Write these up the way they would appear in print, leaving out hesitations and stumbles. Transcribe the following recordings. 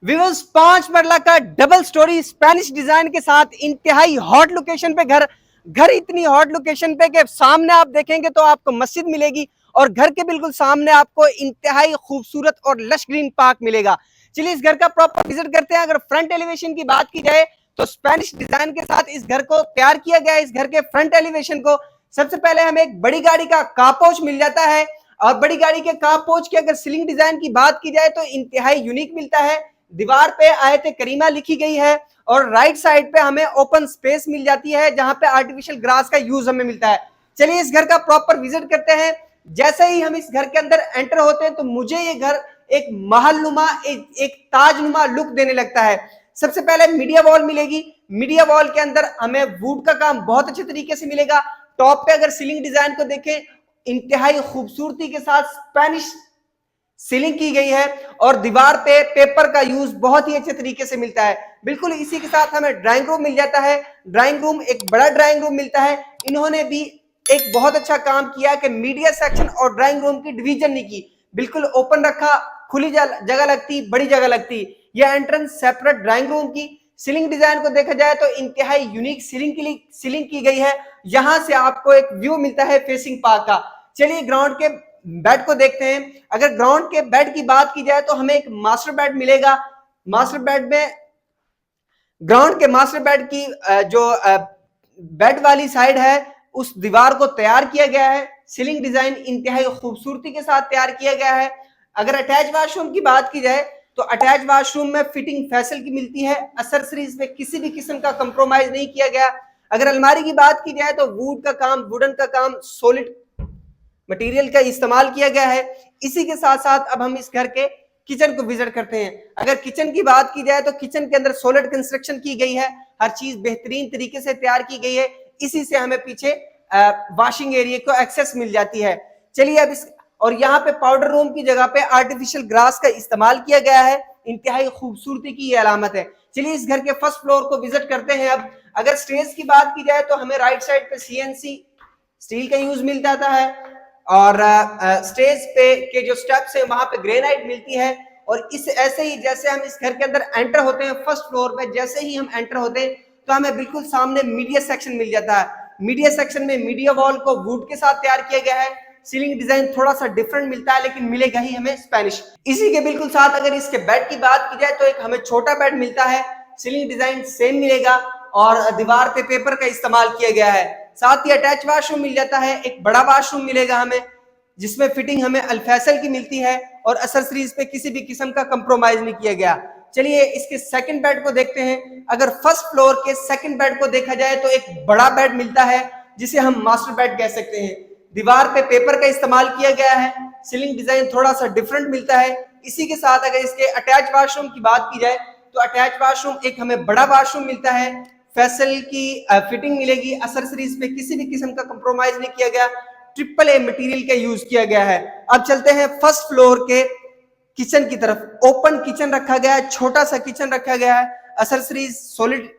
Viewers 5 मरला का double storey Spanish design के साथ इंतहाई हॉट लोकेशन पे घर घर इतनी हॉट लोकेशन पे कि सामने आप देखेंगे तो आपको मस्जिद मिलेगी और घर के बिल्कुल सामने आपको इंतहाई खूबसूरत और लश ग्रीन पार्क मिलेगा। चलिए इस घर का प्रॉपर विजिट करते हैं। अगर फ्रंट एलिवेशन की बात की जाए तो स्पेनिश डिजाइन के साथ इस घर को तैयार किया गया है। इस घर के फ्रंट एलिवेशन को सबसे पहले हमें एक बड़ी गाड़ी का कार पोर्च मिल जाता है और बड़ी गाड़ी के कार पोर्च की अगर सीलिंग डिजाइन की बात की जाए तो इंतहाई यूनिक मिलता है। दीवार पे आयत करीमा लिखी गई है और राइट साइड पे हमें ओपन स्पेस मिल जाती है जहां पे आर्टिफिशियल ग्रास का यूज हमें मिलता है। चलिए इस घर का प्रॉपर विजिट करते हैं। जैसे ही हम इस घर के अंदर एंटर होते हैं तो मुझे ये घर एक महलनुमा एक ताजनुमा लुक देने लगता है। सबसे पहले मीडिया वॉल मिलेगी। मीडिया वॉल के अंदर हमें वुड का काम बहुत अच्छे तरीके से मिलेगा। टॉप पे अगर सीलिंग डिजाइन को देखें इंतहाई खूबसूरती के साथ स्पेनिश सीलिंग की गई है और दीवार पे पेपर का यूज बहुत ही अच्छे तरीके से मिलता है। बिल्कुल इसी के साथ हमें ड्राइंग रूम मिल जाता है। ड्राइंग रूम एक बड़ा ड्राइंग रूम मिलता है। इन्होंने भी एक बहुत अच्छा काम किया कि मीडिया सेक्शन और ड्राइंग रूम की डिवीजन नहीं की, बिल्कुल ओपन रखा। खुली जगह लगती, बड़ी जगह लगती। यह एंट्रेंस सेपरेट ड्राइंग रूम की। सीलिंग डिजाइन को देखा जाए तो इंतहाई यूनिक सीलिंग की गई है। यहां से आपको एक व्यू मिलता है फेसिंग पार्क का। चलिए ग्राउंड के बेड को देखते हैं। अगर ग्राउंड के बेड की बात की जाए तो हमें एक मास्टर बेड मिलेगा। मास्टर बेड में ग्राउंड के मास्टर बेड की जो बेड वाली साइड है उस दीवार को तैयार किया गया है। सीलिंग डिजाइन इंतहाई खूबसूरती के साथ तैयार किया गया है। अगर अटैच वॉशरूम की बात की जाए तो अटैच वॉशरूम में फिटिंग फैसिलिटी मिलती है। एक्सेसरीज में किसी भी किस्म का कंप्रोमाइज नहीं किया गया। अगर अलमारी की बात की जाए तो वुडन का काम सॉलिड मटेरियल का इस्तेमाल किया गया है। इसी के साथ साथ अब हम इस घर के किचन को विजिट करते हैं। अगर किचन की बात की जाए तो किचन के अंदर सॉलिड कंस्ट्रक्शन की गई है। हर चीज बेहतरीन तरीके से तैयार की गई है। इसी से हमें पीछे वॉशिंग एरिया को एक्सेस मिल जाती है। चलिए अब इस और यहाँ पे पाउडर रूम की जगह पे आर्टिफिशियल ग्रास का इस्तेमाल किया गया है। इंतहाई खूबसूरती की यह अलामत है। चलिए इस घर के फर्स्ट फ्लोर को विजिट करते हैं। अब अगर स्टेज की बात की जाए तो हमें राइट साइड पे सीएनसी स्टील का यूज मिल जाता है और स्टेज पे के जो स्टेप्स है वहां पे ग्रेनाइट मिलती है। और इस ऐसे ही जैसे हम इस घर के अंदर एंटर होते हैं फर्स्ट फ्लोर पे, जैसे ही हम एंटर होते हैं तो हमें बिल्कुल सामने मीडिया सेक्शन मिल जाता है। मीडिया सेक्शन में मीडिया वॉल को वुड के साथ तैयार किया गया है। सीलिंग डिजाइन थोड़ा सा डिफरेंट मिलता है लेकिन मिलेगा ही हमें स्पेनिश। इसी के बिल्कुल साथ अगर इसके बेड की बात की जाए तो एक हमें छोटा बेड मिलता है। सीलिंग डिजाइन सेम मिलेगा और दीवार पे पेपर का इस्तेमाल किया गया है। साथ ही अटैच वॉशरूम मिल जाता है। एक बड़ा वॉशरूम मिलेगा हमें जिसमें फिटिंग हमें अल्फैसल की मिलती है और एक्सेसरीज पे किसी भी किस्म का कंप्रोमाइज नहीं किया गया। चलिए इसके सेकंड बेड को देखते हैं। अगर फर्स्ट फ्लोर के सेकंड बेड को देखा जाए तो एक बड़ा बेड मिलता है जिसे हम मास्टर बेड कह सकते हैं। दीवार पे पेपर का इस्तेमाल किया गया है। सीलिंग डिजाइन थोड़ा सा डिफरेंट मिलता है। इसी के साथ अगर इसके अटैच वॉशरूम की बात की जाए तो अटैच वॉशरूम एक हमें बड़ा वॉशरूम मिलता है। फैसल की फिटिंग मिलेगी। एक्सेसरीज पे किसी भी किस्म का कंप्रोमाइज नहीं किया गया। ट्रिपल ए मटेरियल का यूज किया गया है। अब चलते हैं फर्स्ट फ्लोर के किचन की तरफ। ओपन किचन रखा गया है, छोटा सा किचन रखा गया है। एक्सेसरीज सॉलिड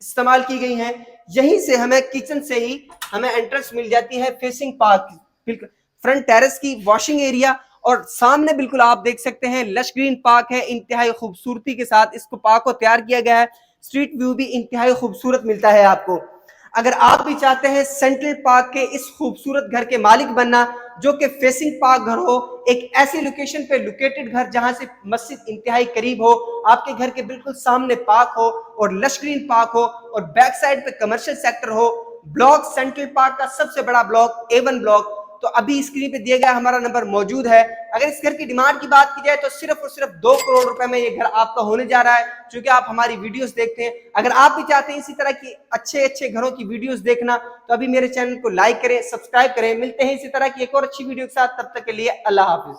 इस्तेमाल की गई हैं। यहीं से हमें किचन से ही हमें एंट्रेंस मिल जाती है फेसिंग पार्क, फ्रंट टेरेस की वॉशिंग एरिया और सामने बिल्कुल आप देख सकते हैं लश ग्रीन पार्क है। इंतहाई खूबसूरती के साथ इसको पार्क को तैयार किया गया है। स्ट्रीट व्यू भी इंतहाई खूबसूरत मिलता है आपको। अगर आप भी चाहते हैं सेंट्रल पार्क के इस खूबसूरत घर के मालिक बनना जो कि फेसिंग पार्क घर हो, एक ऐसी लोकेशन पे लोकेटेड घर जहां से मस्जिद इंतहाई करीब हो, आपके घर के बिल्कुल सामने पार्क हो और लश ग्रीन पार्क हो और बैक साइड पे कमर्शियल सेक्टर हो, ब्लॉक सेंट्रल पार्क का सबसे बड़ा ब्लॉक A1 ब्लॉक, तो अभी स्क्रीन पे दिया गया हमारा नंबर मौजूद है। अगर इस घर की डिमांड की बात की जाए तो सिर्फ और सिर्फ 2 करोड़ रुपए में ये घर आपका होने जा रहा है। क्योंकि आप हमारी वीडियोस देखते हैं। अगर आप भी चाहते हैं इसी तरह की अच्छे घरों की वीडियोस देखना तो अभी मेरे चैनल को लाइक करें, सब्सक्राइब करें। मिलते हैं इसी तरह की एक और अच्छी वीडियो के साथ, तब तक के लिए अल्लाह हाफिज।